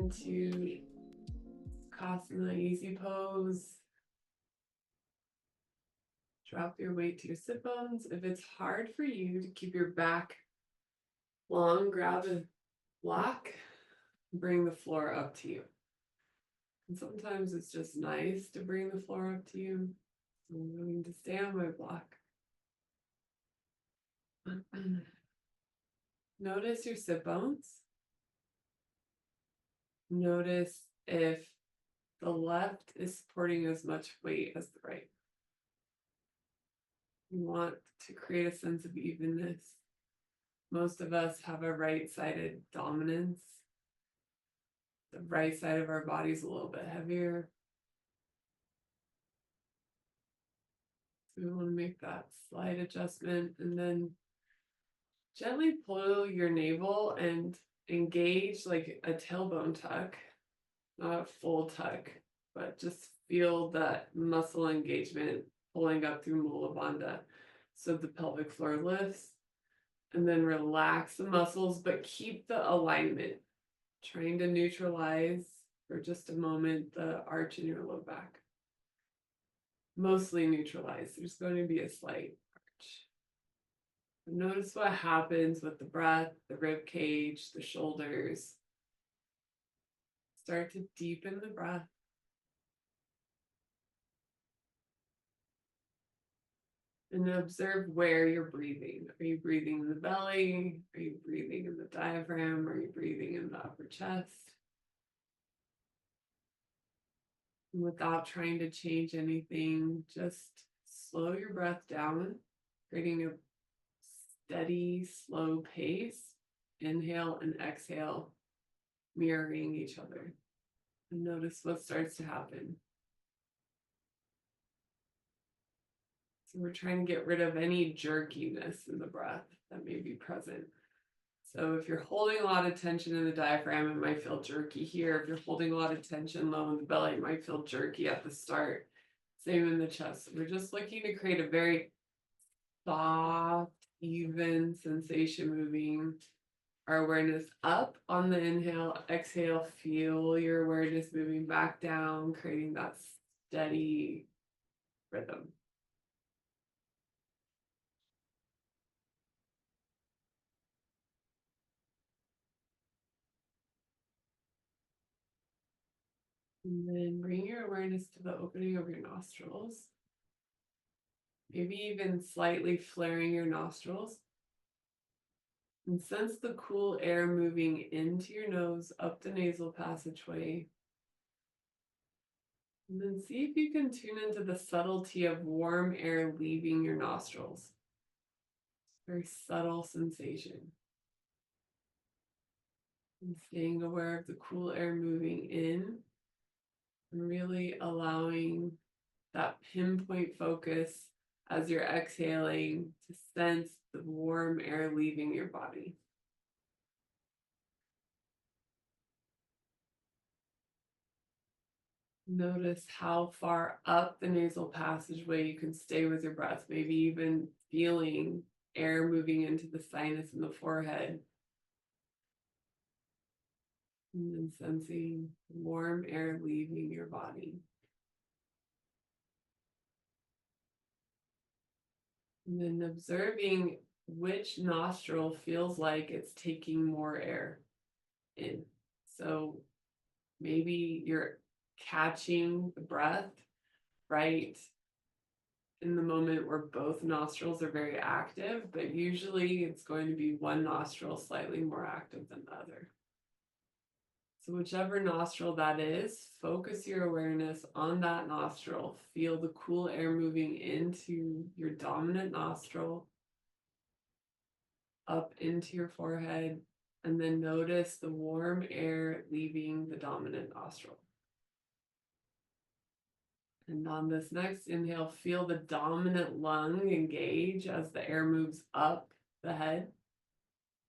into Asana easy pose. Drop your weight to your sit bones. If it's hard for you to keep your back long, grab a block, bring the floor up to you. And sometimes it's just nice to bring the floor up to you. So I'm going to stay on my block. Notice your sit bones. Notice if the left is supporting as much weight as the right. You want to create a sense of evenness. Most of us have a right-sided dominance. The right side of our body is a little bit heavier. So we want to make that slight adjustment and then gently pull your navel and engage like a tailbone tuck, not a full tuck, but just feel that muscle engagement pulling up through Mula Bandha. So the pelvic floor lifts, and then relax the muscles, but keep the alignment, trying to neutralize for just a moment the arch in your low back. Mostly neutralize. There's going to be a slight arch. Notice what happens with the breath, the rib cage, the shoulders. Start to deepen the breath. And observe where you're breathing. Are you breathing in the belly? Are you breathing in the diaphragm? Are you breathing in the upper chest? And without trying to change anything, just slow your breath down, creating a steady, slow pace. Inhale and exhale, mirroring each other. And notice what starts to happen. So we're trying to get rid of any jerkiness in the breath that may be present. So if you're holding a lot of tension in the diaphragm, it might feel jerky here. If you're holding a lot of tension low in the belly, it might feel jerky at the start. Same in the chest. So we're just looking to create a very soft, even sensation, moving our awareness up on the inhale. Exhale, feel your awareness moving back down, creating that steady rhythm. And then bring your awareness to the opening of your nostrils. Maybe even slightly flaring your nostrils. And sense the cool air moving into your nose, up the nasal passageway. And then see if you can tune into the subtlety of warm air leaving your nostrils. Very subtle sensation. And staying aware of the cool air moving in. And really allowing that pinpoint focus as you're exhaling to sense the warm air leaving your body. Notice how far up the nasal passageway you can stay with your breath, maybe even feeling air moving into the sinus and the forehead. And then sensing warm air leaving your body. And then observing which nostril feels like it's taking more air in. So maybe you're catching the breath right in the moment where both nostrils are very active, but usually it's going to be one nostril slightly more active than the other. So whichever nostril that is, focus your awareness on that nostril. Feel the cool air moving into your dominant nostril, up into your forehead, and then notice the warm air leaving the dominant nostril. And on this next inhale, feel the dominant lung engage as the air moves up the head.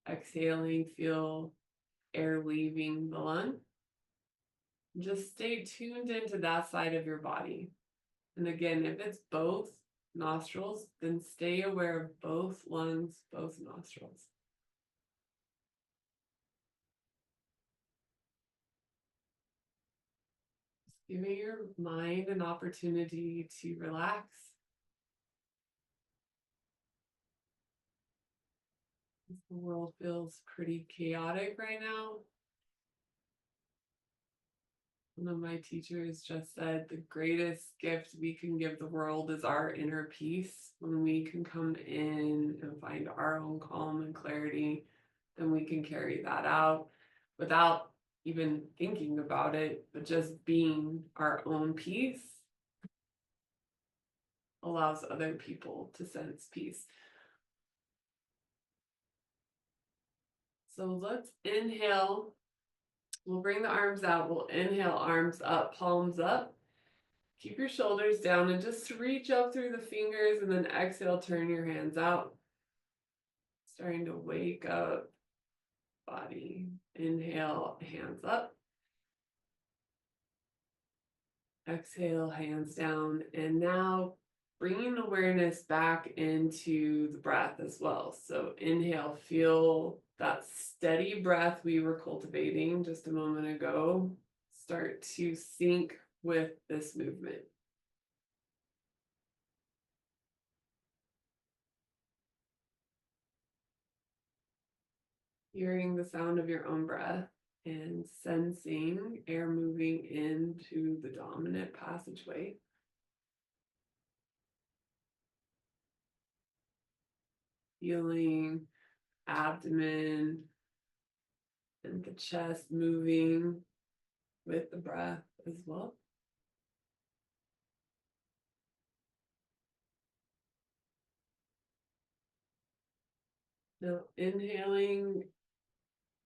Exhaling, feel air leaving the lung. Just stay tuned into that side of your body. And again, if it's both nostrils, then stay aware of both lungs, both nostrils. Giving your mind an opportunity to relax. The world feels pretty chaotic right now. One of my teachers just said the greatest gift we can give the world is our inner peace. When we can come in and find our own calm and clarity, then we can carry that out without even thinking about it, but just being our own peace allows other people to sense peace. So let's inhale. We'll bring the arms out. We'll inhale, arms up, palms up. Keep your shoulders down and just reach up through the fingers, and then exhale, turn your hands out. Starting to wake up body. Inhale, hands up. Exhale, hands down. And now bringing awareness back into the breath as well. So inhale, feel that steady breath we were cultivating just a moment ago. Start to sync with this movement. Hearing the sound of your own breath and sensing air moving into the dominant passageway. Feeling abdomen and the chest moving with the breath as well. Now inhaling,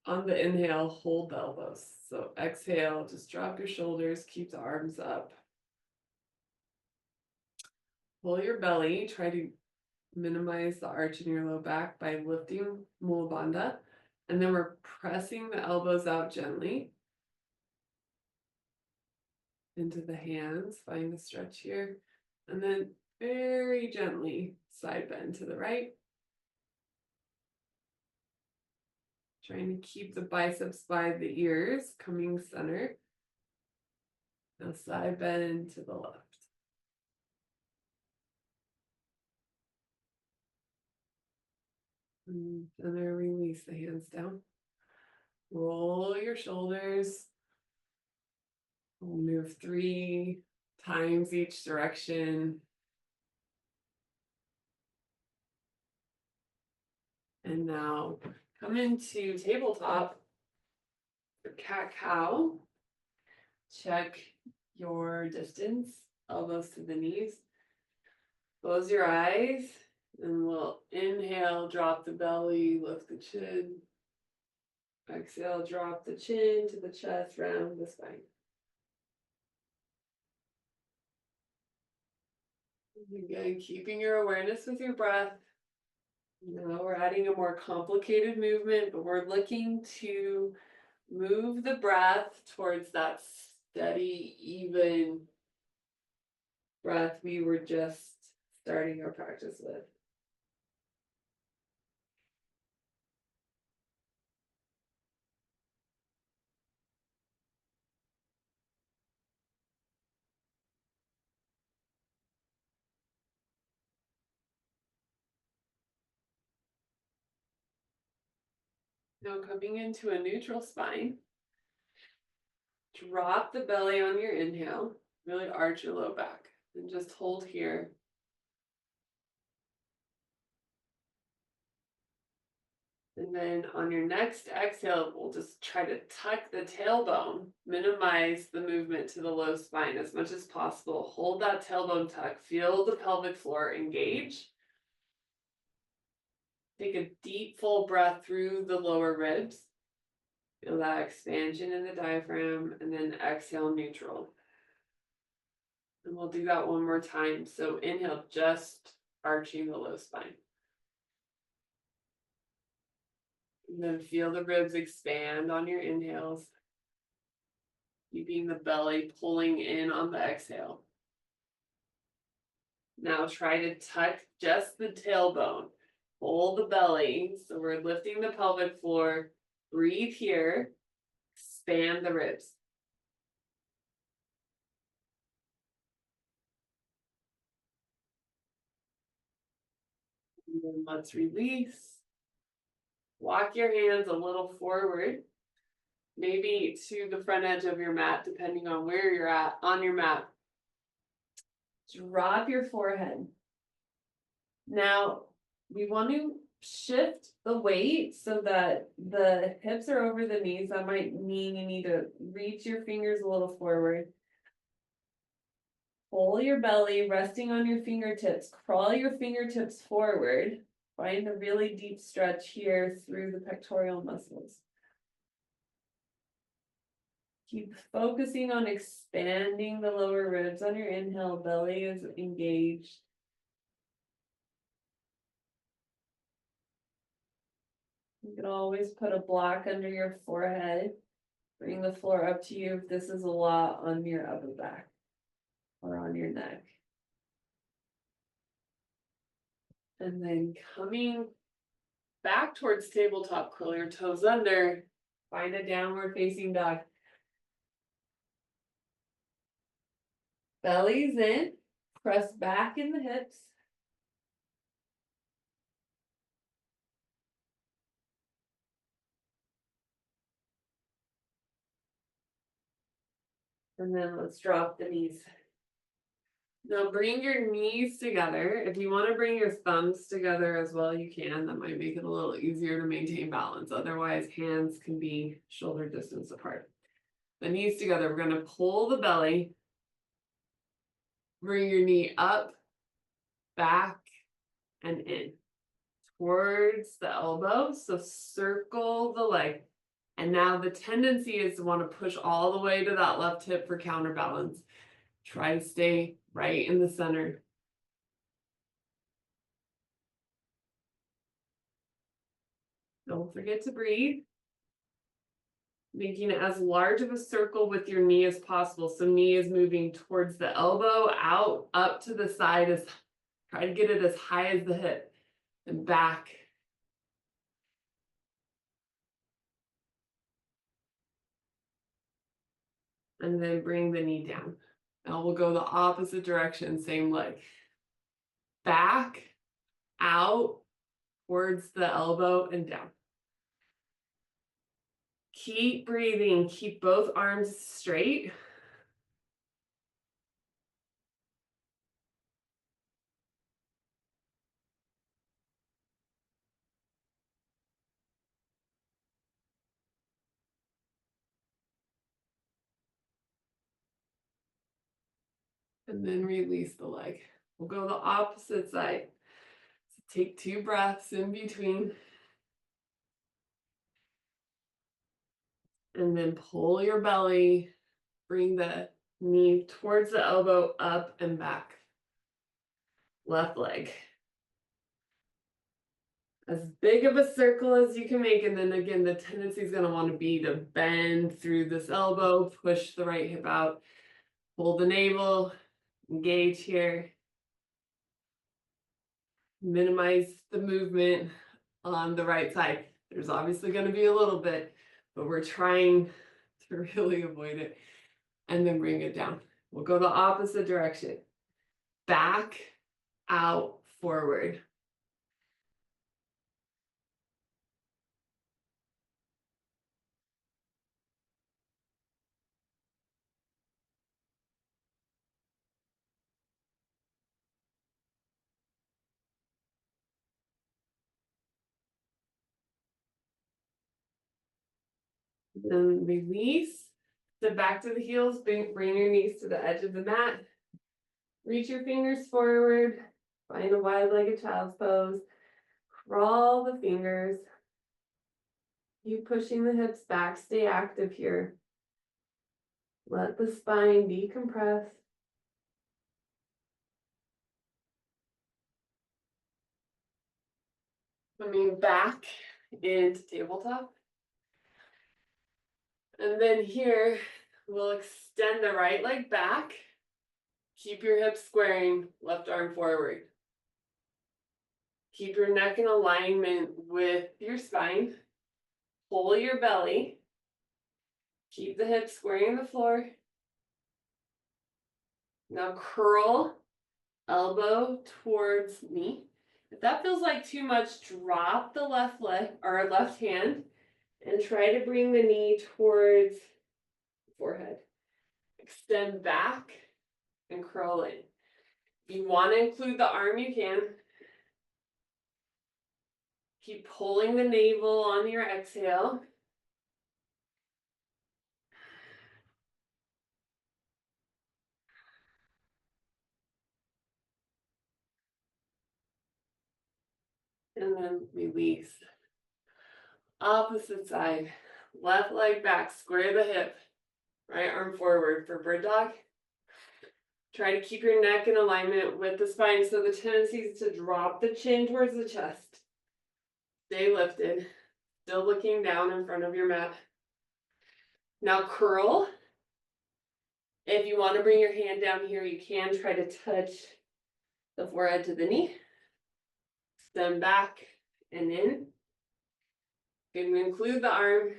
on the inhale, hold the elbows. So exhale, just drop your shoulders, keep the arms up. Pull your belly, try to minimize the arch in your low back by lifting Mula Bandha. And then we're pressing the elbows out gently into the hands, find the stretch here. And then very gently side bend to the right. Trying to keep the biceps by the ears, coming center. Now side bend to the left. And then release the hands down. Roll your shoulders. We'll move 3 times each direction. And now come into tabletop for cat-cow. Check your distance, elbows to the knees. Close your eyes, and we'll inhale, drop the belly, lift the chin. Exhale, drop the chin to the chest, round the spine. Again, keeping your awareness with your breath. Now we're adding a more complicated movement, but we're looking to move the breath towards that steady, even breath we were just starting our practice with. Now coming into a neutral spine, drop the belly on your inhale, really arch your low back, and just hold here. And then on your next exhale, we'll just try to tuck the tailbone, minimize the movement to the low spine as much as possible. Hold that tailbone tuck, feel the pelvic floor engage. Take a deep, full breath through the lower ribs. Feel that expansion in the diaphragm, and then exhale, neutral. And we'll do that one more time. So inhale, just arching the low spine. And then feel the ribs expand on your inhales, keeping the belly pulling in on the exhale. Now try to tuck just the tailbone. Hold the belly. So we're lifting the pelvic floor. Breathe here. Expand the ribs. And then let's release. Walk your hands a little forward, maybe to the front edge of your mat, depending on where you're at on your mat. Drop your forehead. Now, we want to shift the weight so that the hips are over the knees. That might mean you need to reach your fingers a little forward. Pull your belly, resting on your fingertips. Crawl your fingertips forward. Find a really deep stretch here through the pectoral muscles. Keep focusing on expanding the lower ribs on your inhale. Belly is engaged. You can always put a block under your forehead. Bring the floor up to you if this is a lot on your upper back or on your neck. And then coming back towards tabletop, curl your toes under. Find a downward facing dog. Belly's in. Press back in the hips. And then let's drop the knees. Now bring your knees together. If you want to bring your thumbs together as well, you can. That might make it a little easier to maintain balance. Otherwise, hands can be shoulder distance apart. The knees together, we're going to pull the belly. Bring your knee up, back, and in. Towards the elbow, so circle the leg. And now the tendency is to want to push all the way to that left hip for counterbalance. Try to stay right in the center. Don't forget to breathe. Making it as large of a circle with your knee as possible. So knee is moving towards the elbow, out, up to the side. Try to get it as high as the hip and back. And then bring the knee down. Now we'll go the opposite direction, same leg. Back, out, towards the elbow and down. Keep breathing, keep both arms straight. And then release the leg. We'll go the opposite side. So take 2 breaths in between. And then pull your belly, bring the knee towards the elbow, up and back. Left leg. As big of a circle as you can make, and then again, the tendency is going to want to be to bend through this elbow, push the right hip out, pull the navel, engage here. Minimize the movement on the right side. There's obviously going to be a little bit, but we're trying to really avoid it. And then bring it down. We'll go the opposite direction. Back, out, forward. Then release. Sit back to the heels. Bring your knees to the edge of the mat. Reach your fingers forward. Find a wide-legged child's pose. Crawl the fingers. Keep pushing the hips back. Stay active here. Let the spine decompress. Coming back into tabletop. And then here, we'll extend the right leg back. Keep your hips squaring, left arm forward. Keep your neck in alignment with your spine. Pull your belly. Keep the hips squaring the floor. Now curl elbow towards knee If that feels like too much, drop the left leg or left hand and try to bring the knee towards the forehead. Extend back and curl in. If you want to include the arm, you can. Keep pulling the navel on your exhale. And then release. Opposite side. Left leg back, square the hip. Right arm forward for bird dog. Try to keep your neck in alignment with the spine, so the tendency is to drop the chin towards the chest. Stay lifted. Still looking down in front of your mat. Now curl. If you want to bring your hand down here, you can try to touch the forehead to the knee. Extend back and in. You can include the arm.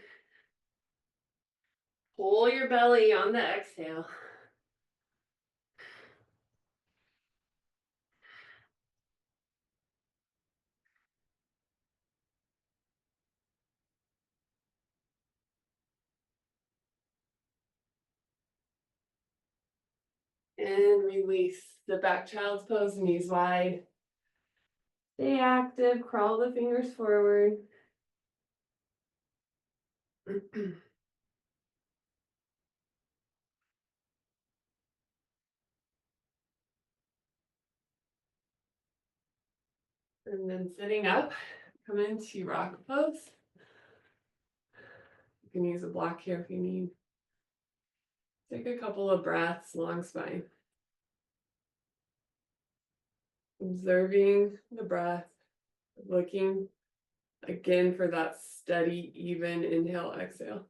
Pull your belly on the exhale. And release. The back child's pose, knees wide. Stay active, crawl the fingers forward. And then sitting up, come into rock pose. You can use a block here if you need. Take a couple of breaths, long spine. Observing the breath, looking again for that steady, even inhale, exhale.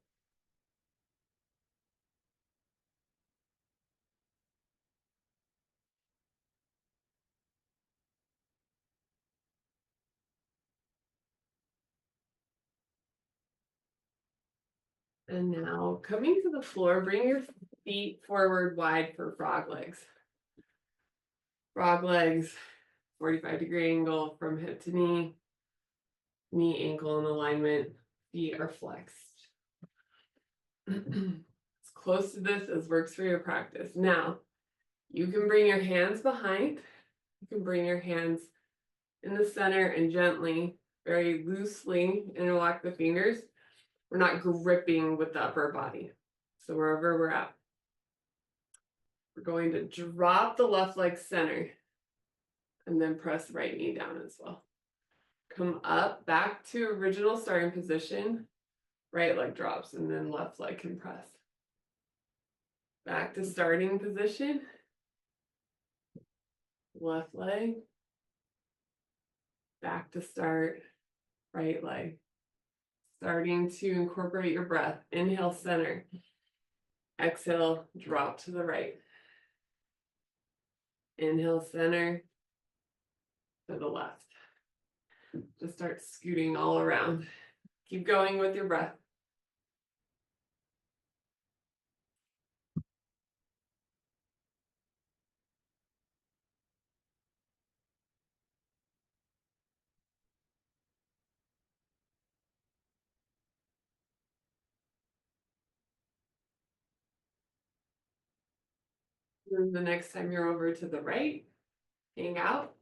And now coming to the floor, bring your feet forward wide for frog legs. Frog legs, 45-degree angle from hip to knee. Knee ankle in alignment, feet are flexed. As close to this as works for your practice. Now, you can bring your hands behind. You can bring your hands in the center and gently, very loosely interlock the fingers. We're not gripping with the upper body. So wherever we're at, we're going to drop the left leg center and then press the right knee down as well. Come up, back to original starting position. Right leg drops and then left leg can press. Back to starting position. Left leg. Back to start. Right leg. Starting to incorporate your breath. Inhale, center. Exhale, drop to the right. Inhale, center. To the left. Just start scooting all around. Keep going with your breath. And the next time you're over to the right, hang out.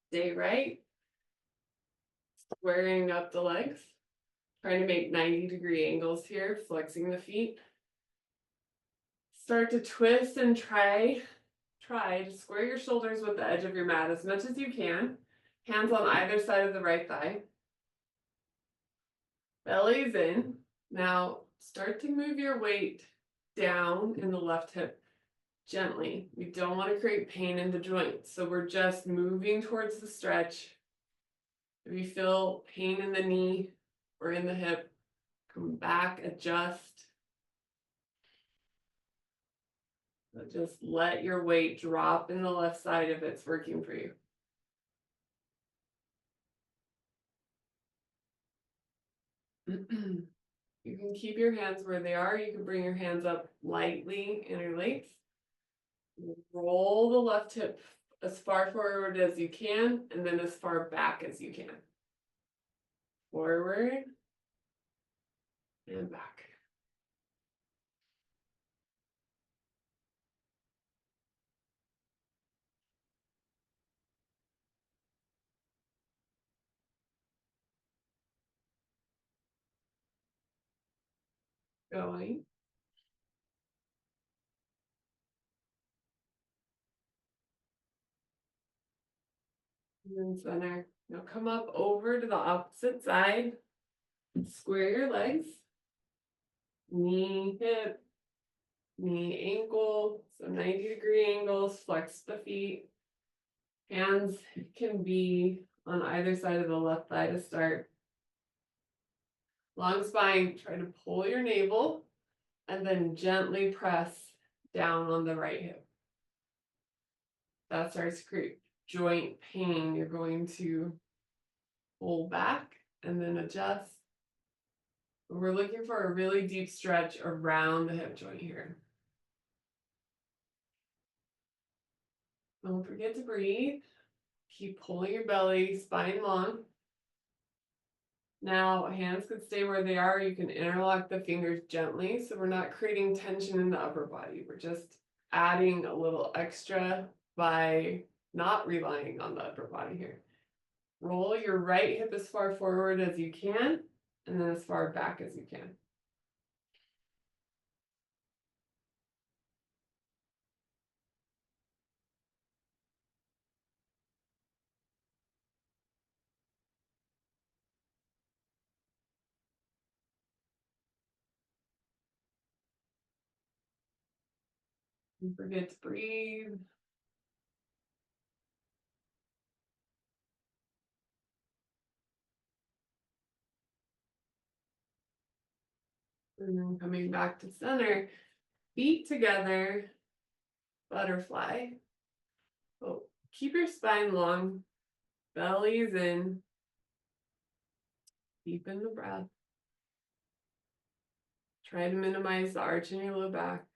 Stay right. Squaring up the legs. Trying to make 90-degree angles here, flexing the feet. Start to twist and try to square your shoulders with the edge of your mat as much as you can. Hands on either side of the right thigh. Belly's in. Now start to move your weight down in the left hip gently. We don't want to create pain in the joint, so we're just moving towards the stretch. If you feel pain in the knee or in the hip, come back, adjust. But just let your weight drop in the left side if it's working for you. You can keep your hands where they are. You can bring your hands up lightly, interlace. Roll the left hip as far forward as you can, and then as far back as you can. Forward and back. Going. And then center. Now come up over to the opposite side. Square your legs. Knee, hip, knee, ankle. So 90-degree angles. Flex the feet. Hands can be on either side of the left thigh to start. Long spine, try to pull your navel and then gently press down on the right hip. That starts to create joint pain. You're going to pull back and then adjust. We're looking for a really deep stretch around the hip joint here. Don't forget to breathe. Keep pulling your belly, spine long. Now, hands could stay where they are. You can interlock the fingers gently, so we're not creating tension in the upper body. We're just adding a little extra by not relying on the upper body here. Roll your right hip as far forward as you can, and then as far back as you can. Don't forget to breathe. And then coming back to center, feet together, butterfly. Oh, keep your spine long, belly's in, deepen the breath. Try to minimize the arch in your low back.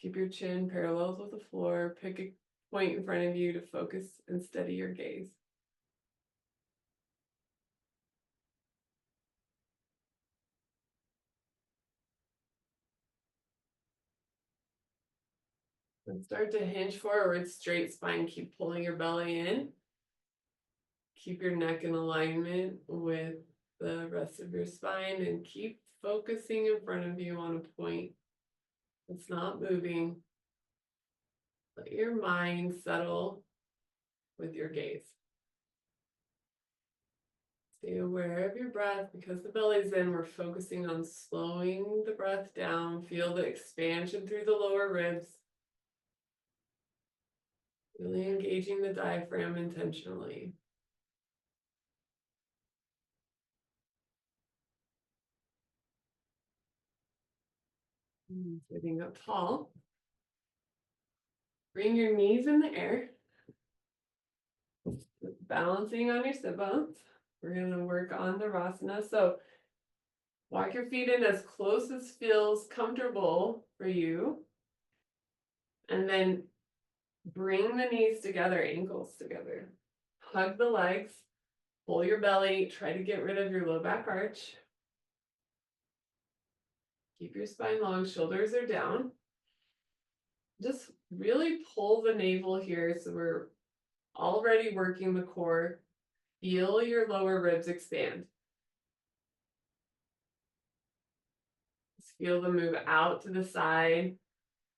Keep your chin parallel with the floor. Pick a point in front of you to focus and steady your gaze. And start to hinge forward, straight spine. Keep pulling your belly in. Keep your neck in alignment with the rest of your spine and keep focusing in front of you on a point. It's not moving. Let your mind settle with your gaze. Stay aware of your breath. Because the belly's in, we're focusing on slowing the breath down. Feel the expansion through the lower ribs. Really engaging the diaphragm intentionally. Sitting up tall. Bring your knees in the air. Balancing on your sit bones. We're going to work on the Rasana. So walk your feet in as close as feels comfortable for you. And then bring the knees together, ankles together. Hug the legs. Pull your belly. Try to get rid of your low back arch. Keep your spine long. Shoulders are down. Just really pull the navel here so we're already working the core. Feel your lower ribs expand. Just feel them move out to the side.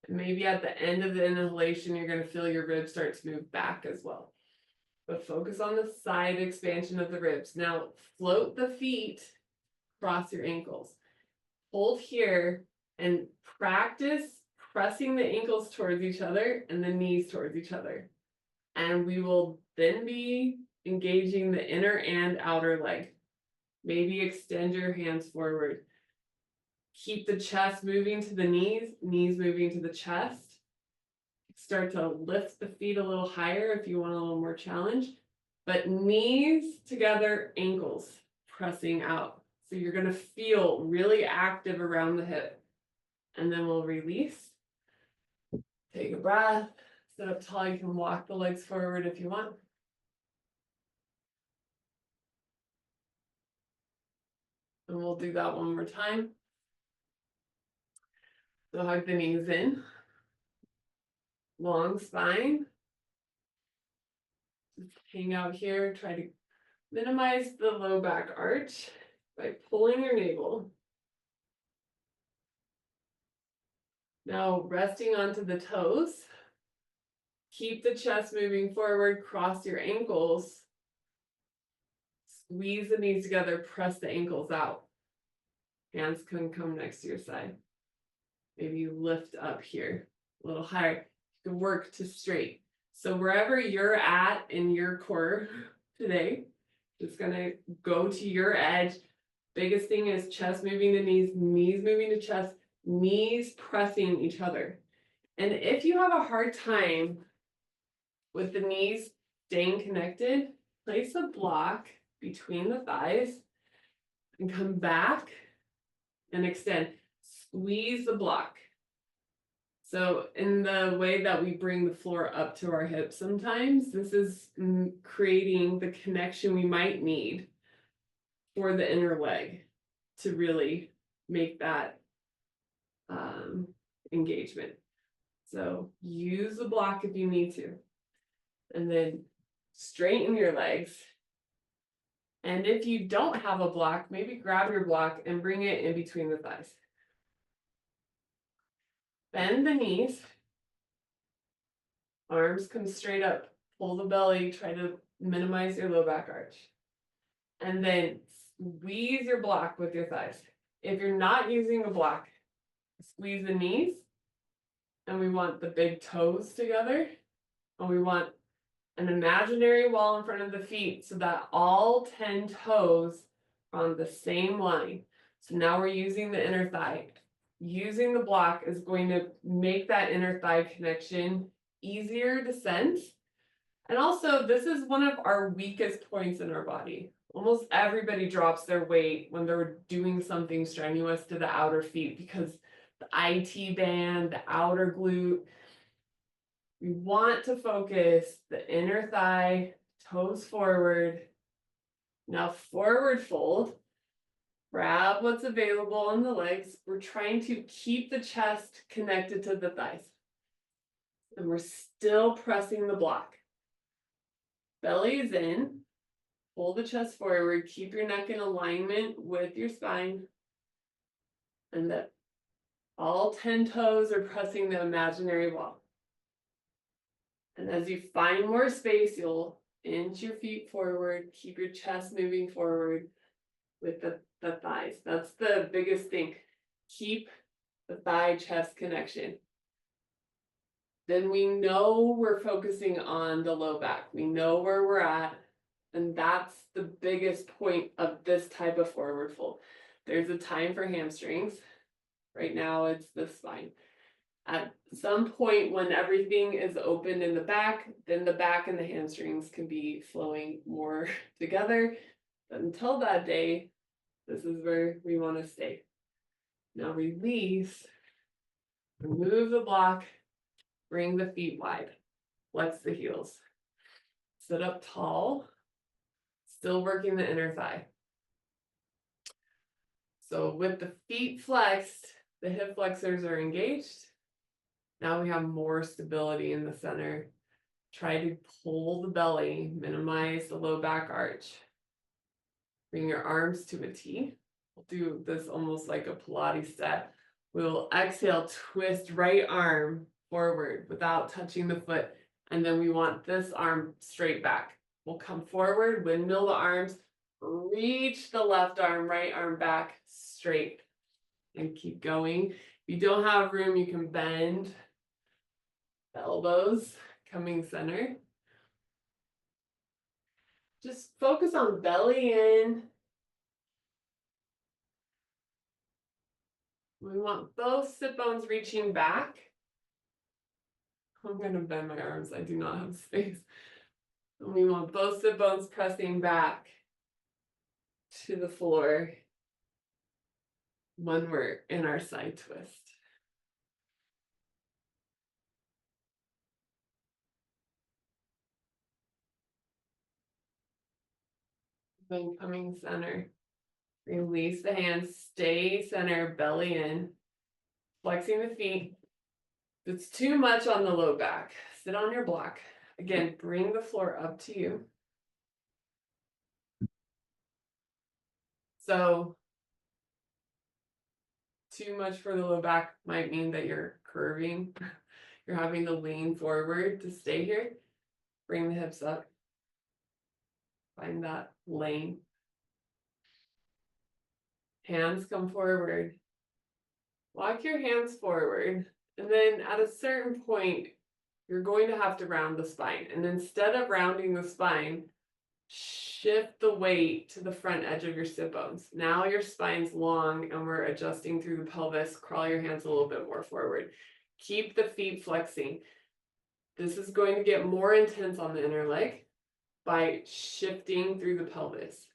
And maybe at the end of the inhalation, you're going to feel your ribs start to move back as well. But focus on the side expansion of the ribs. Now, float the feet across your ankles. Hold here and practice pressing the ankles towards each other and the knees towards each other. And we will then be engaging the inner and outer leg. Maybe extend your hands forward. Keep the chest moving to the knees, knees moving to the chest. Start to lift the feet a little higher if you want a little more challenge. But knees together, ankles pressing out. So you're going to feel really active around the hip. And then we'll release. Take a breath. Sit up tall, you can walk the legs forward if you want. And we'll do that one more time. So hug the knees in. Long spine. Just hang out here. Try to minimize the low back arch by pulling your navel. Now resting onto the toes. Keep the chest moving forward, cross your ankles. Squeeze the knees together, press the ankles out. Hands can come next to your side. Maybe you lift up here a little higher. You can work to straight. So wherever you're at in your core today, just gonna go to your edge. Biggest thing is chest moving to knees, knees moving to chest, knees pressing each other. And if you have a hard time with the knees staying connected, place a block between the thighs and come back and extend. Squeeze the block. So in the way that we bring the floor up to our hips sometimes, this is creating the connection we might need for the inner leg to really make that engagement. So use the block if you need to. And then straighten your legs. And if you don't have a block, maybe grab your block and bring it in between the thighs. Bend the knees. Arms come straight up. Pull the belly. Try to minimize your low back arch. And then squeeze your block with your thighs. If you're not using a block, squeeze the knees. And we want the big toes together. And we want an imaginary wall in front of the feet so that all 10 toes are on the same line. So now we're using the inner thigh. Using the block is going to make that inner thigh connection easier to sense. And also, this is one of our weakest points in our body. Almost everybody drops their weight when they're doing something strenuous to the outer feet because the IT band, the outer glute. We want to focus the inner thigh, toes forward. Now forward fold. Grab what's available on the legs. We're trying to keep the chest connected to the thighs. And we're still pressing the block. Belly is in. Pull the chest forward. Keep your neck in alignment with your spine. And that all 10 toes are pressing the imaginary wall. And as you find more space, you'll inch your feet forward, keep your chest moving forward with the thighs. That's the biggest thing. Keep the thigh-chest connection. Then we know we're focusing on the low back. We know where we're at. And that's the biggest point of this type of forward fold. There's a time for hamstrings. Right now, it's the spine. At some point when everything is open in the back, then the back and the hamstrings can be flowing more together. But until that day, this is where we want to stay. Now release, remove the block, bring the feet wide, flex the heels. Sit up tall, still working the inner thigh. So with the feet flexed, the hip flexors are engaged. Now we have more stability in the center. Try to pull the belly, minimize the low back arch. Bring your arms to a T. We'll do this almost like a Pilates set. We'll exhale, twist right arm forward without touching the foot. And then we want this arm straight back. We'll come forward, windmill the arms, reach the left arm, right arm back straight. And keep going. If you don't have room, you can bend. The elbows coming center. Just focus on belly in. We want both sit bones reaching back. I'm going to bend my arms. I do not have space. And we want both sit bones pressing back to the floor when we're in our side twist. Then coming center. Release the hands, stay center, belly in. Flexing the feet. If it's too much on the low back, sit on your block. Again, bring the floor up to you. So, too much for the low back might mean that you're curving. You're having to lean forward to stay here. Bring the hips up. Find that lane. Hands come forward. Walk your hands forward. And then at a certain point, you're going to have to round the spine. And instead of rounding the spine, shift the weight to the front edge of your sit bones. Now your spine's long and we're adjusting through the pelvis. Crawl your hands a little bit more forward. Keep the feet flexing. This is going to get more intense on the inner leg by shifting through the pelvis.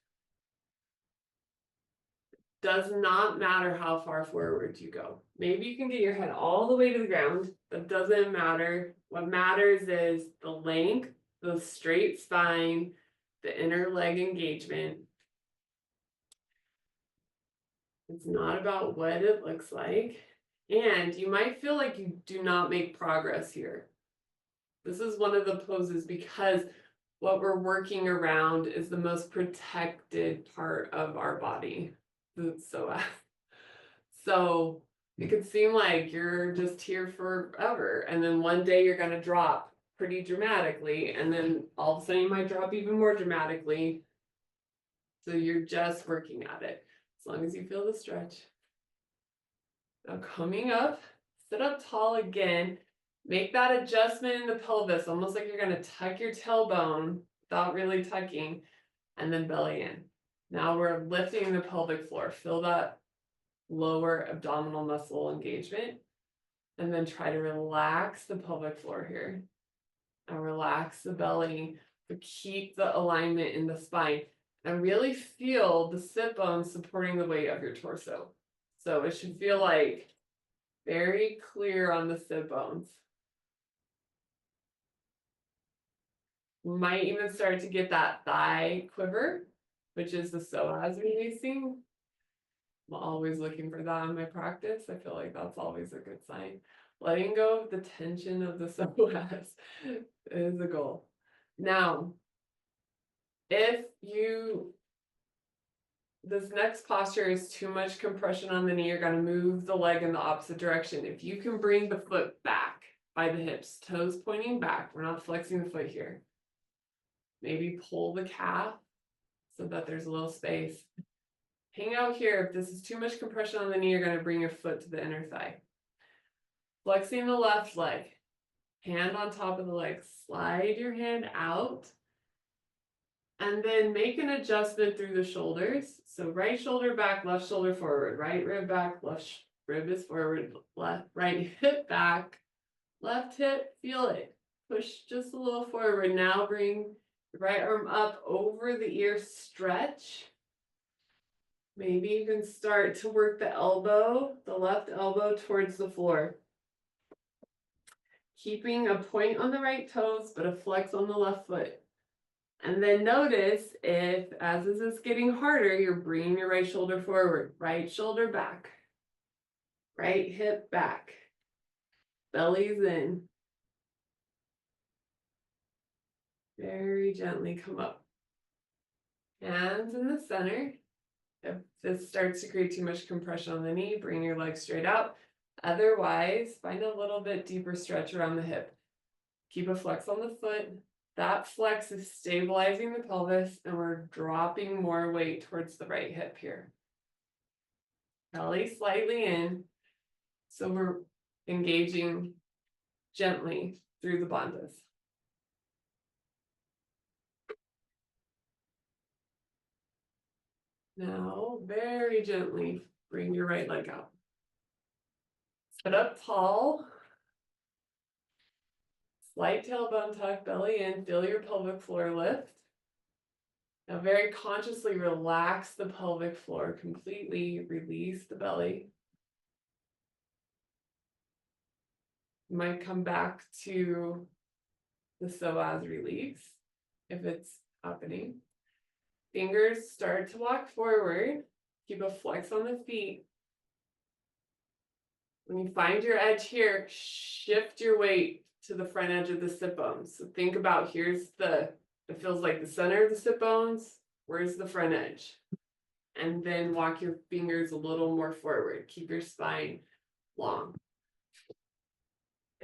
Does not matter how far forward you go. Maybe you can get your head all the way to the ground. That doesn't matter. What matters is the length, the straight spine, the inner leg engagement. It's not about what it looks like. And you might feel like you do not make progress here. This is one of the poses because what we're working around is the most protected part of our body. So it could seem like you're just here forever, and then one day you're going to drop pretty dramatically, and then all of a sudden you might drop even more dramatically. So you're just working at it as long as you feel the stretch. Now coming up, sit up tall again. Make that adjustment in the pelvis, almost like you're going to tuck your tailbone without really tucking, and then belly in. Now we're lifting the pelvic floor. Feel that lower abdominal muscle engagement. And then try to relax the pelvic floor here. And relax the belly, but keep the alignment in the spine. And really feel the sit bones supporting the weight of your torso. So it should feel like very clear on the sit bones. You might even start to get that thigh quiver, which is the psoas releasing. I'm always looking for that in my practice. I feel like that's always a good sign. Letting go of the tension of the psoas is the goal. Now, if this next posture is too much compression on the knee, you're going to move the leg in the opposite direction. If you can bring the foot back by the hips, toes pointing back, we're not flexing the foot here. Maybe pull the calf so that there's a little space. Hang out here. If this is too much compression on the knee, you're going to bring your foot to the inner thigh. Flexing the left leg. Hand on top of the leg. Slide your hand out. And then make an adjustment through the shoulders. So right shoulder back, left shoulder forward. Right rib back, left rib is forward. Right hip back, left hip, feel it. Push just a little forward. Now bring the right arm up over the ear, stretch. Maybe you can start to work the elbow, the left elbow towards the floor. Keeping a point on the right toes, but a flex on the left foot. And then notice if, as this is getting harder, you're bringing your right shoulder forward, right shoulder back, right hip back, belly's in. Very gently come up. Hands in the center. If this starts to create too much compression on the knee, bring your leg straight out. Otherwise, find a little bit deeper stretch around the hip. Keep a flex on the foot. That flex is stabilizing the pelvis, and we're dropping more weight towards the right hip here. Belly slightly in, so we're engaging gently through the bandhas. Now, very gently, bring your right leg out. Sit up tall. Slight tailbone tuck, belly in, feel your pelvic floor lift. Now very consciously relax the pelvic floor completely, release the belly. You might come back to the psoas release if it's happening. Fingers start to walk forward. Keep a flex on the feet. When you find your edge here, shift your weight to the front edge of the sit bones. So think about it feels like the center of the sit bones. Where's the front edge? And then walk your fingers a little more forward. Keep your spine long.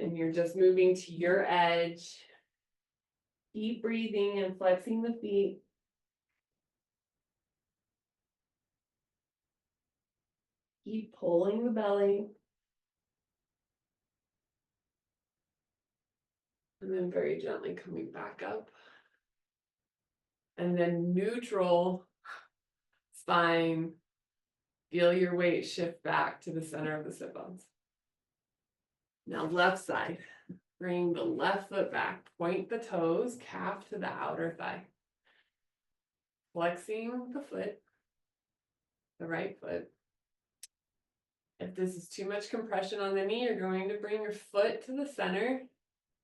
And you're just moving to your edge. Keep breathing and flexing the feet. Keep pulling the belly. And then very gently coming back up. And then neutral spine. Feel your weight shift back to the center of the sit bones. Now left side. Bring the left foot back. Point the toes, calf to the outer thigh. Flexing the foot, the right foot. If this is too much compression on the knee, you're going to bring your foot to the center,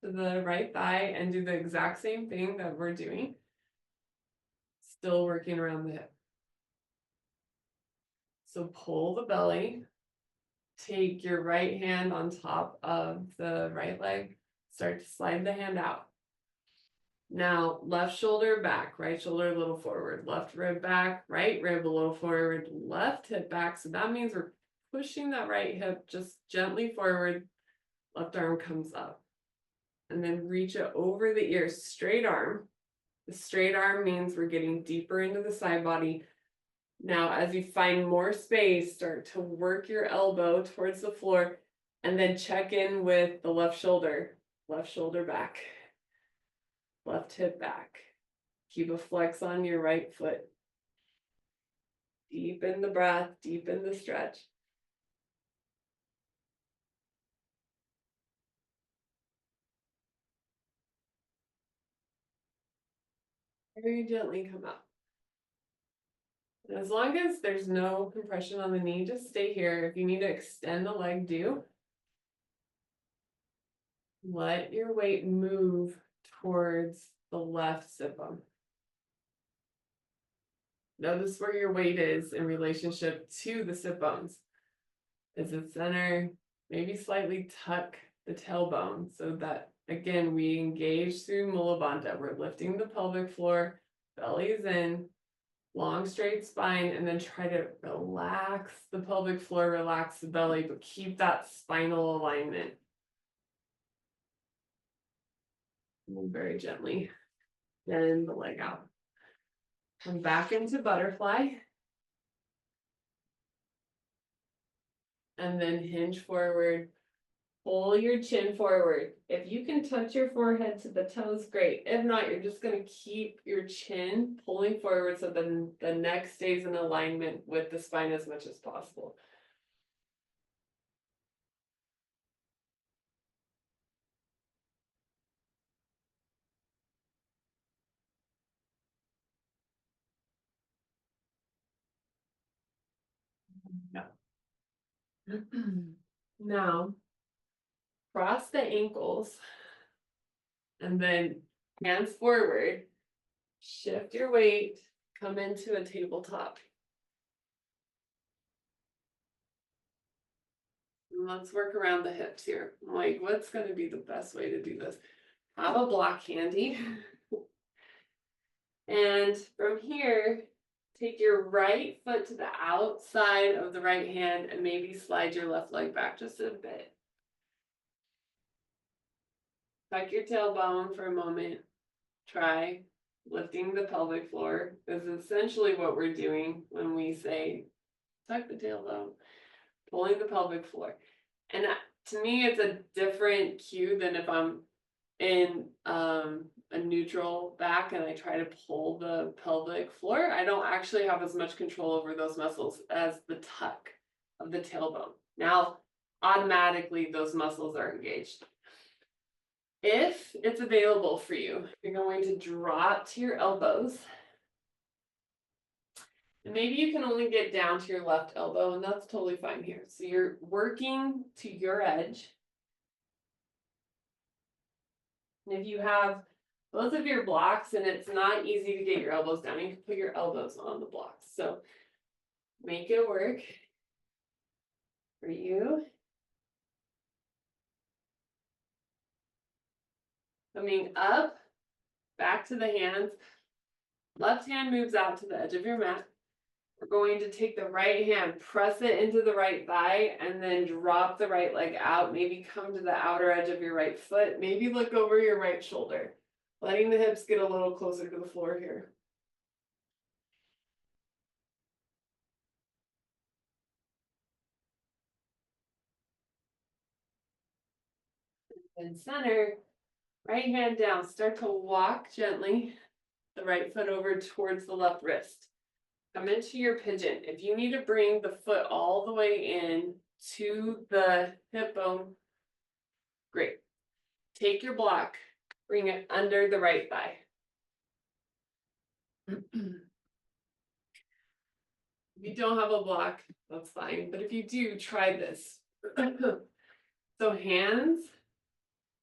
to the right thigh, and do the exact same thing that we're doing. Still working around the hip. So pull the belly. Take your right hand on top of the right leg. Start to slide the hand out. Now, left shoulder back, right shoulder a little forward, left rib back, right rib a little forward, left hip back. So that means we're pushing that right hip just gently forward. Left arm comes up. And then reach it over the ear, straight arm. The straight arm means we're getting deeper into the side body. Now, as you find more space, start to work your elbow towards the floor and then check in with the left shoulder back, left hip back. Keep a flex on your right foot. Deepen the breath, deepen the stretch. Very gently come up. And as long as there's no compression on the knee, just stay here. If you need to extend the leg, do. Let your weight move towards the left sit bone. Notice where your weight is in relationship to the sit bones. Is it center? Maybe slightly tuck the tailbone so that, again, we engage through Mula Bandha. We're lifting the pelvic floor, belly's in, long straight spine, and then try to relax the pelvic floor, relax the belly, but keep that spinal alignment. And then very gently bend the leg out. Come back into butterfly. And then hinge forward. Pull your chin forward. If you can touch your forehead to the toes, great. If not, you're just going to keep your chin pulling forward so then the neck stays in alignment with the spine as much as possible. Yeah. Now, cross the ankles and then hands forward. Shift your weight, come into a tabletop. And let's work around the hips here. Like, what's going to be the best way to do this? Have a block handy. And from here, take your right foot to the outside of the right hand and maybe slide your left leg back just a bit. Tuck your tailbone for a moment. Try lifting the pelvic floor. This is essentially what we're doing when we say tuck the tailbone, pulling the pelvic floor. And to me, it's a different cue than if I'm in a neutral back and I try to pull the pelvic floor. I don't actually have as much control over those muscles as the tuck of the tailbone. Now, automatically, those muscles are engaged. If it's available for you, you're going to drop to your elbows. And maybe you can only get down to your left elbow, and that's totally fine here. So you're working to your edge. And if you have Both of your blocks, and it's not easy to get your elbows down. You can put your elbows on the blocks. So make it work for you. Coming up, back to the hands. Left hand moves out to the edge of your mat. We're going to take the right hand, press it into the right thigh, and then drop the right leg out. Maybe come to the outer edge of your right foot. Maybe look over your right shoulder. Letting the hips get a little closer to the floor here. And center, right hand down. Start to walk gently, the right foot over towards the left wrist. Come into your pigeon. If you need to bring the foot all the way in to the hip bone, great. Take your block, bring it under the right thigh. If you don't have a block, that's fine. But if you do, try this. So hands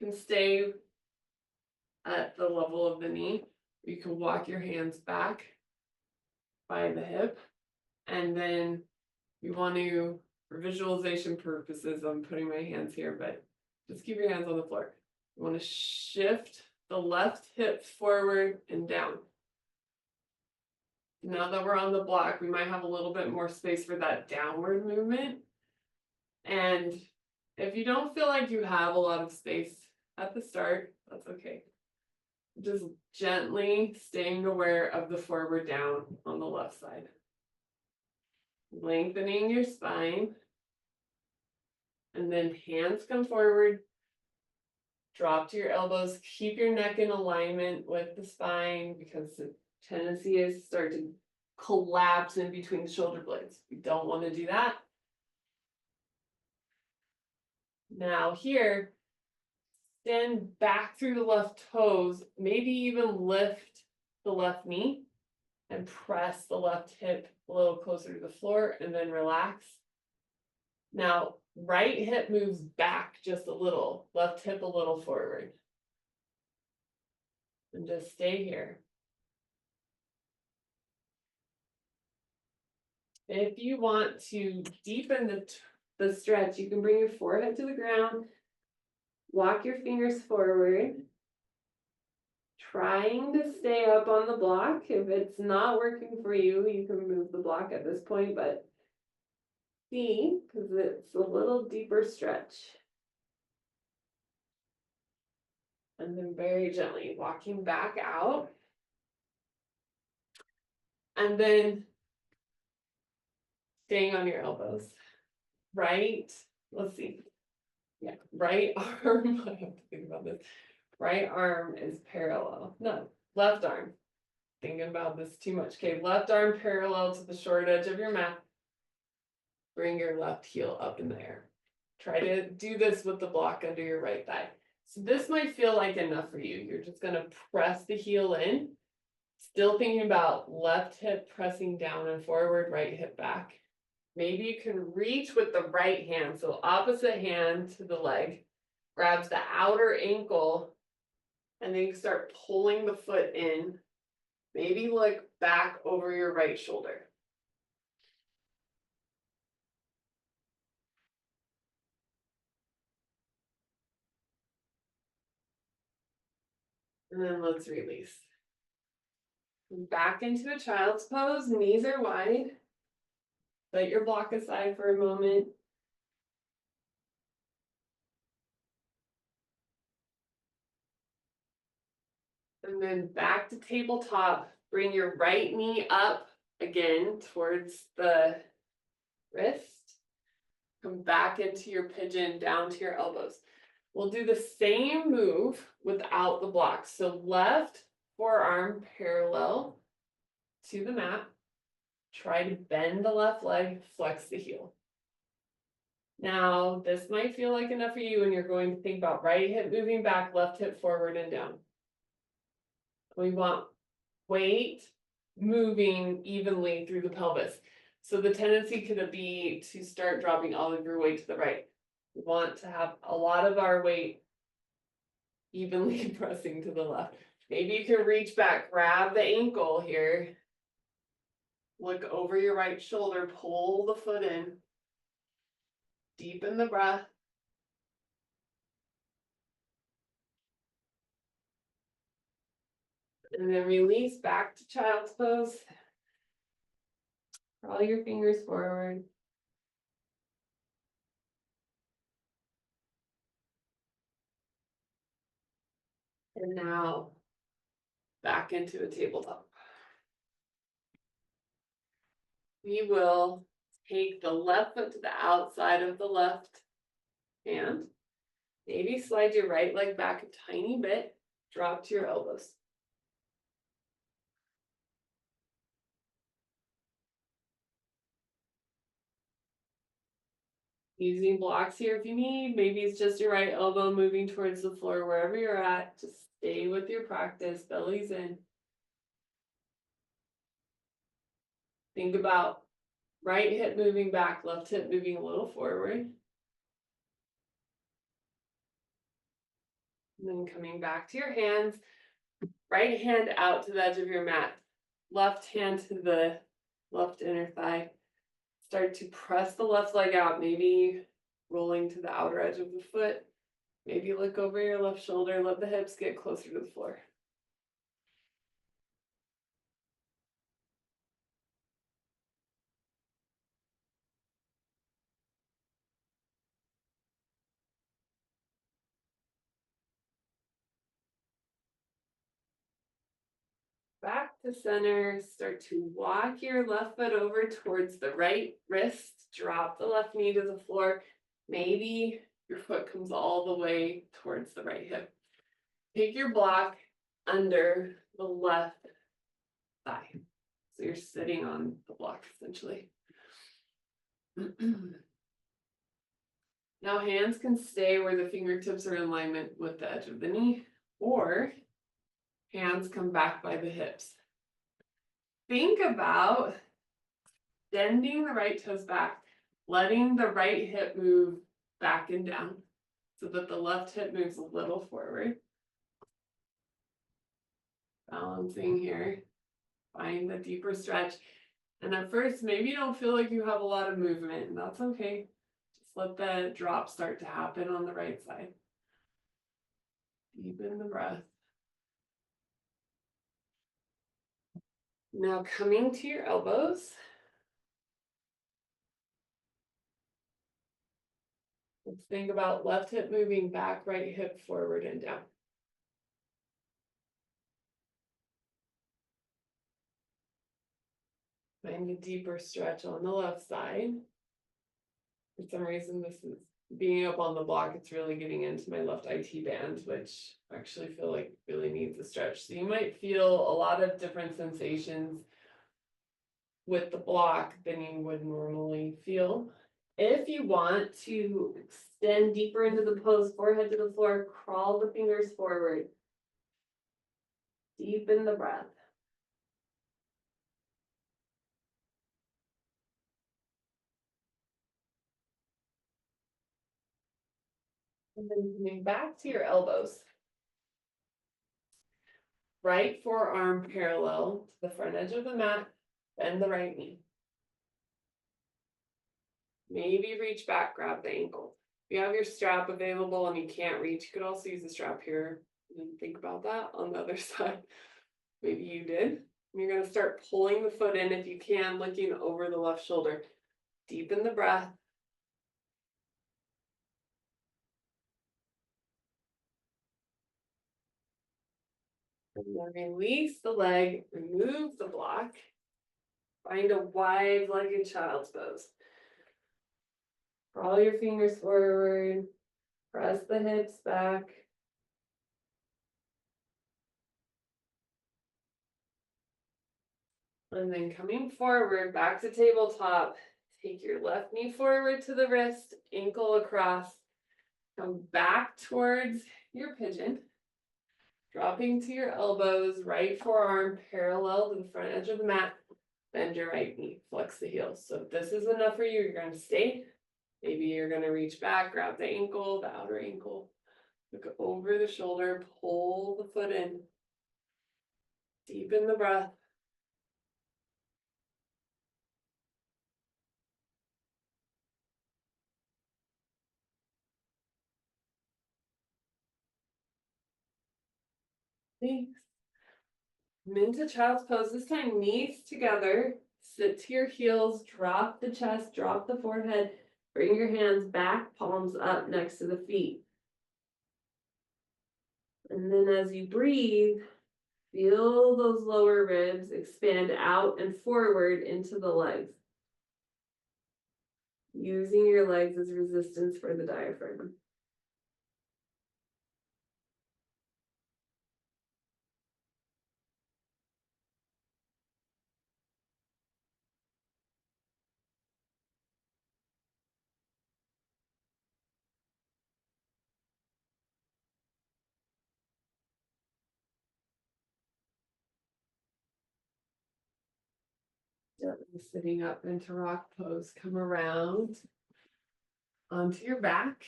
can stay at the level of the knee. You can walk your hands back by the hip. And then you want to, for visualization purposes, I'm putting my hands here, but just keep your hands on the floor. You want to shift the left hip forward and down. Now that we're on the block, we might have a little bit more space for that downward movement. And if you don't feel like you have a lot of space at the start, that's okay. Just gently staying aware of the forward down on the left side. Lengthening your spine. And then hands come forward. Drop to your elbows. Keep your neck in alignment with the spine because the tendency is to start to collapse in between the shoulder blades. We don't want to do that. Now here, stand back through the left toes, maybe even lift the left knee and press the left hip a little closer to the floor and then relax. Now, right hip moves back just a little, left hip a little forward. And just stay here. If you want to deepen the stretch, you can bring your forehead to the ground, walk your fingers forward, trying to stay up on the block. If it's not working for you, you can move the block at this point, but see, because it's a little deeper stretch. And then very gently walking back out. And then staying on your elbows. Right, let's see. Yeah, right arm, I have to think about this. Right arm is parallel. No, left arm. Thinking about this too much. Okay, left arm parallel to the short edge of your mat. Bring your left heel up in the air. Try to do this with the block under your right thigh. So this might feel like enough for you. You're just gonna press the heel in. Still thinking about left hip pressing down and forward, right hip back. Maybe you can reach with the right hand. So opposite hand to the leg, grabs the outer ankle, and then you start pulling the foot in. Maybe look back over your right shoulder. And then let's release. Back into a child's pose, knees are wide. Set your block aside for a moment. And then back to tabletop. Bring your right knee up again towards the wrist. Come back into your pigeon, down to your elbows. We'll do the same move without the block. So left forearm parallel to the mat. Try to bend the left leg, flex the heel. Now, this might feel like enough for you, and you're going to think about right hip moving back, left hip forward and down. We want weight moving evenly through the pelvis. So the tendency could be to start dropping all of your weight to the right. We want to have a lot of our weight evenly pressing to the left. Maybe you can reach back, grab the ankle here. Look over your right shoulder, pull the foot in. Deepen the breath. And then release back to child's pose. Draw your fingers forward. And now back into a tabletop. We will take the left foot to the outside of the left hand. Maybe slide your right leg back a tiny bit. Drop to your elbows. Using blocks here if you need. Maybe it's just your right elbow moving towards the floor wherever you're at. Just stay with your practice. Belly's in. Think about right hip moving back, left hip moving a little forward. And then coming back to your hands. Right hand out to the edge of your mat. Left hand to the left inner thigh. Start to press the left leg out, maybe rolling to the outer edge of the foot. Maybe look over your left shoulder, let the hips get closer to the floor. Back to center, start to walk your left foot over towards the right wrist, drop the left knee to the floor. Maybe your foot comes all the way towards the right hip. Take your block under the left thigh. So you're sitting on the block essentially. Now hands can stay where the fingertips are in alignment with the edge of the knee, or hands come back by the hips. Think about bending the right toes back, letting the right hip move back and down so that the left hip moves a little forward. Balancing here, find the deeper stretch. And at first, maybe you don't feel like you have a lot of movement, and that's okay. Just let the drop start to happen on the right side. Deepen the breath. Now coming to your elbows. Let's think about left hip moving back, right hip forward and down. Find a deeper stretch on the left side. For some reason, this is being up on the block, it's really getting into my left IT band, which I actually feel like really needs a stretch. So you might feel a lot of different sensations with the block than you would normally feel. If you want to extend deeper into the pose, forehead to the floor, crawl the fingers forward. Deepen the breath. And then coming back to your elbows. Right forearm parallel to the front edge of the mat, bend the right knee. Maybe reach back, grab the ankle. If you have your strap available and you can't reach, you could also use a strap here. And think about that on the other side. Maybe you did. You're going to start pulling the foot in if you can, looking over the left shoulder. Deepen the breath. And then release the leg, remove the block. Find a wide-legged child's pose. Crawl your fingers forward. Press the hips back. And then coming forward, back to tabletop. Take your left knee forward to the wrist, ankle across. Come back towards your pigeon. Dropping to your elbows, right forearm parallel to the front edge of the mat. Bend your right knee, flex the heels. So if this is enough for you, you're going to stay. Maybe you're going to reach back, grab the ankle, the outer ankle. Look over the shoulder, pull the foot in. Deepen the breath. Thanks. Into child's pose. This time, knees together. Sit to your heels. Drop the chest. Drop the forehead. Bring your hands back, palms up next to the feet. And then as you breathe, feel those lower ribs expand out and forward into the legs. Using your legs as resistance for the diaphragm. Gently sitting up into rock pose. Come around onto your back.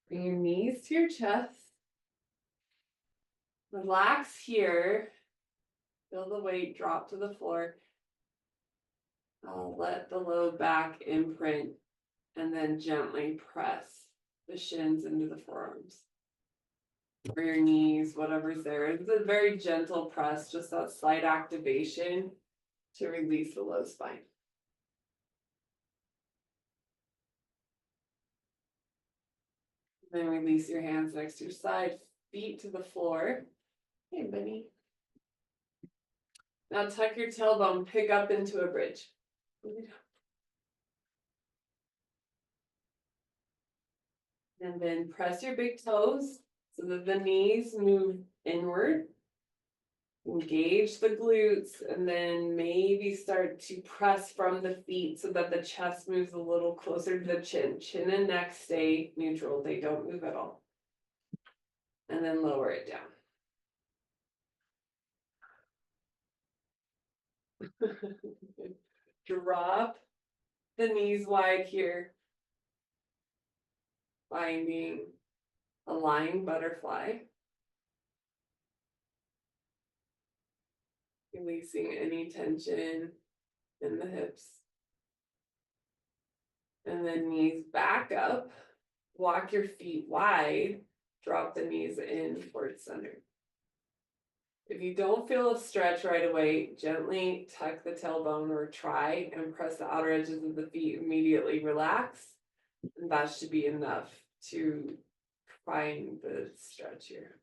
Bring your knees to your chest. Relax here. Feel the weight drop to the floor. Let the low back imprint and then gently press the shins into the forearms. Or your knees, whatever's there. It's a very gentle press, just that slight activation to release the low spine. Then release your hands next to your side, feet to the floor. Hey, Benny. Now tuck your tailbone, pick up into a bridge. And then press your big toes so that the knees move inward. Engage the glutes and then maybe start to press from the feet so that the chest moves a little closer to the chin. Chin and neck stay neutral, they don't move at all. And then lower it down. Drop the knees wide here, finding a lying butterfly. Releasing any tension in the hips. And then knees back up. Walk your feet wide. Drop the knees in towards center. If you don't feel a stretch right away, gently tuck the tailbone or try and press the outer edges of the feet. Immediately relax. And that should be enough to find the stretch here.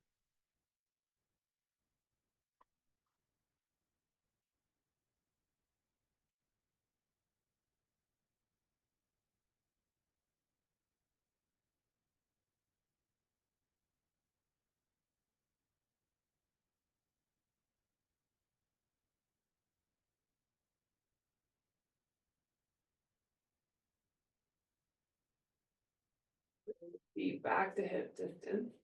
Feet back to hip distance.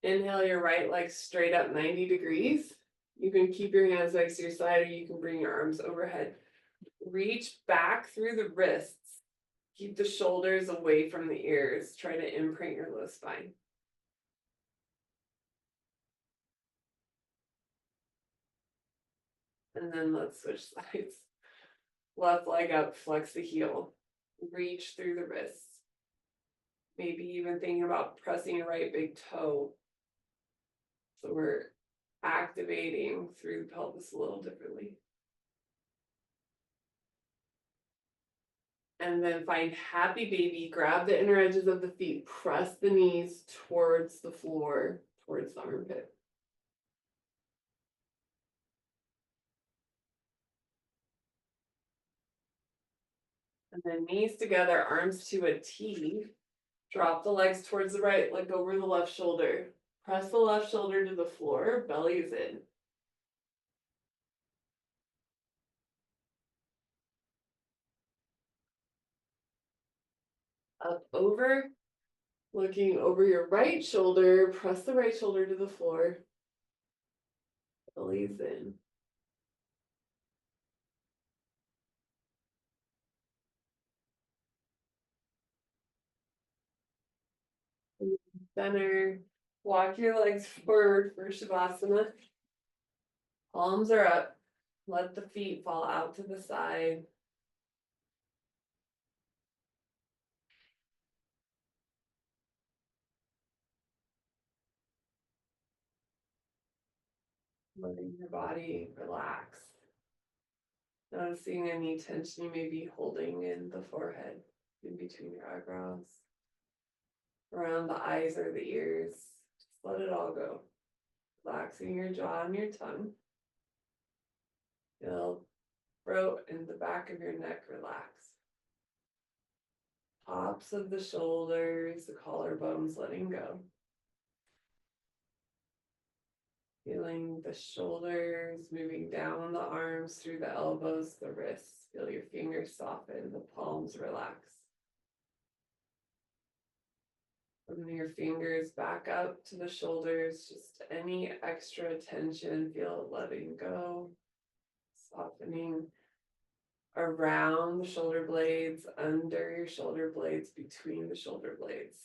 Inhale your right leg straight up 90 degrees. You can keep your hands next to your side or you can bring your arms overhead. Reach back through the wrists. Keep the shoulders away from the ears. Try to imprint your low spine. And then let's switch sides. Left leg up, flex the heel. Reach through the wrists. Maybe even thinking about pressing your right big toe. So we're activating through the pelvis a little differently. And then find happy baby. Grab the inner edges of the feet. Press the knees towards the floor, towards the armpit. And then knees together, arms to a T. Drop the legs towards the right, look over the left shoulder. Press the left shoulder to the floor, belly is in. Up over, looking over your right shoulder, press the right shoulder to the floor. Belly is in. Center, walk your legs forward for Shavasana. Palms are up. Let the feet fall out to the side. Letting your body relax. Noticing any tension you may be holding in the forehead, in between your eyebrows, around the eyes or the ears. Just let it all go. Relaxing your jaw and your tongue. Feel throat and the back of your neck relax. Tops of the shoulders, the collarbones letting go. Feeling the shoulders moving down the arms through the elbows, the wrists. Feel your fingers soften, the palms relax. From your fingers back up to the shoulders, just any extra tension, feel it letting go, softening around the shoulder blades, under your shoulder blades, between the shoulder blades.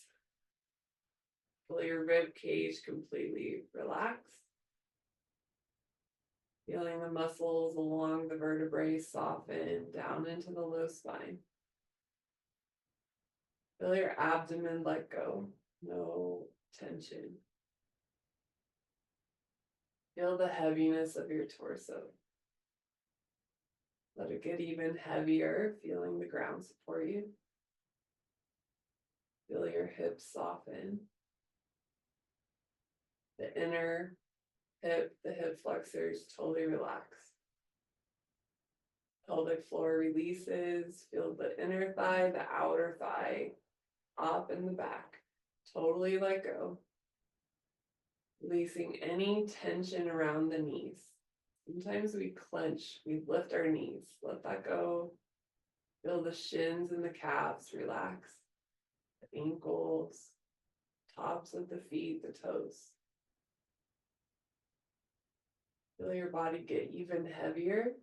Feel your rib cage completely relax. Feeling the muscles along the vertebrae soften down into the low spine. Feel your abdomen let go, no tension. Feel the heaviness of your torso. Let it get even heavier, feeling the ground support you. Feel your hips soften. The inner hip, the hip flexors totally relax. Pelvic floor releases. Feel the inner thigh, the outer thigh, up in the back. Totally let go. Releasing any tension around the knees. Sometimes we clench, we lift our knees. Let that go. Feel the shins and the calves relax. The ankles, tops of the feet, the toes. Feel your body get even heavier.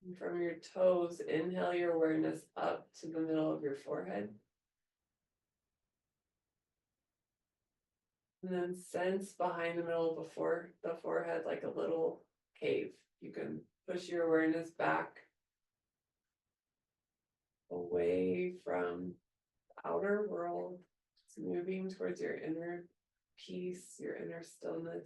And from your toes, inhale your awareness up to the middle of your forehead. And then sense behind the middle of the forehead like a little cave. You can push your awareness back away from the outer world, just moving towards your inner peace, your inner stillness.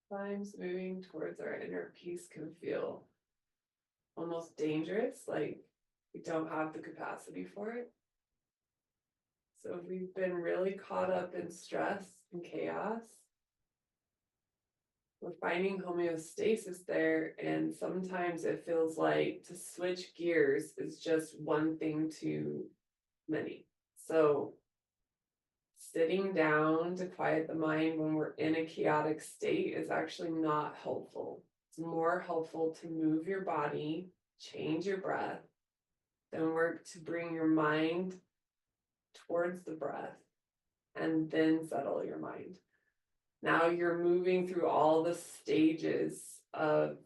Sometimes moving towards our inner peace can feel almost dangerous, like we don't have the capacity for it. So if we've been really caught up in stress and chaos, we're finding homeostasis there, and sometimes it feels like to switch gears is just one thing too many. So sitting down to quiet the mind when we're in a chaotic state is actually not helpful. It's more helpful to move your body, change your breath, then work to bring your mind towards the breath and then settle your mind. Now you're moving through all the stages of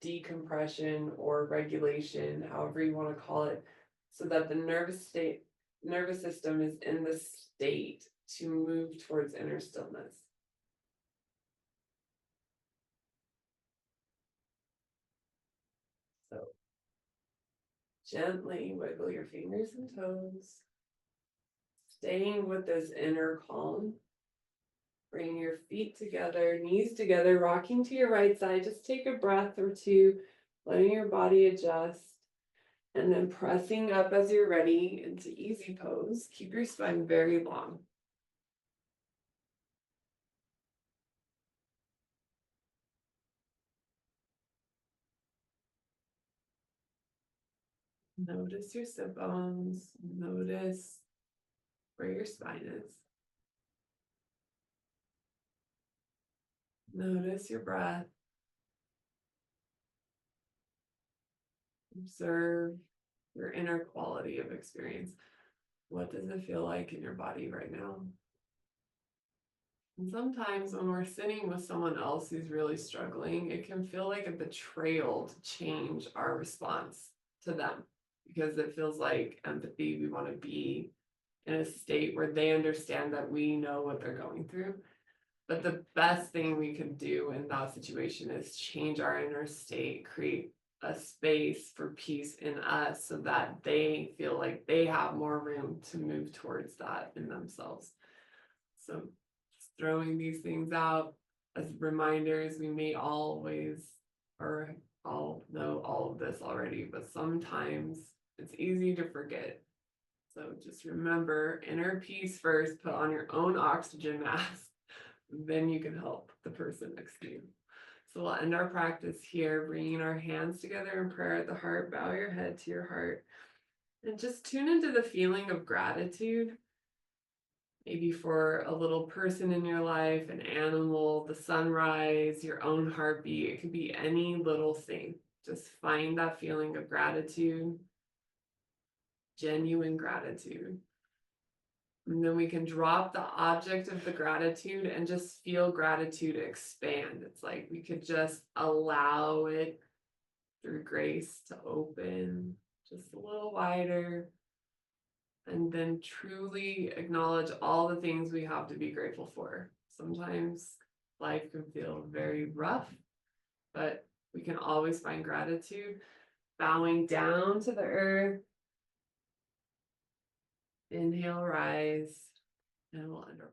decompression or regulation, however you want to call it, so that the nervous system is in the state to move towards inner stillness. So gently wiggle your fingers and toes, staying with this inner calm. Bring your feet together, knees together, rocking to your right side. Just take a breath or two, letting your body adjust. And then pressing up as you're ready into easy pose. Keep your spine very long. Notice your sit bones. Notice where your spine is. Notice your breath. Observe your inner quality of experience. What does it feel like in your body right now? And sometimes when we're sitting with someone else who's really struggling, it can feel like a betrayal to change our response to them because it feels like empathy. We want to be in a state where they understand that we know what they're going through. But the best thing we can do in that situation is change our inner state, create a space for peace in us so that they feel like they have more room to move towards that in themselves. So just throwing these things out as reminders. We may always or all know all of this already, but sometimes it's easy to forget. So just remember inner peace first, put on your own oxygen mask, then you can help the person next to you. So we'll end our practice here, bringing our hands together in prayer at the heart. Bow your head to your heart and just tune into the feeling of gratitude. Maybe for a little person in your life, an animal, the sunrise, your own heartbeat. It could be any little thing. Just find that feeling of gratitude, genuine gratitude. And then we can drop the object of the gratitude and just feel gratitude expand. It's like we could just allow it through grace to open just a little wider. And then truly acknowledge all the things we have to be grateful for. Sometimes life can feel very rough, but we can always find gratitude. Bowing down to the earth. Inhale, rise, and we'll end our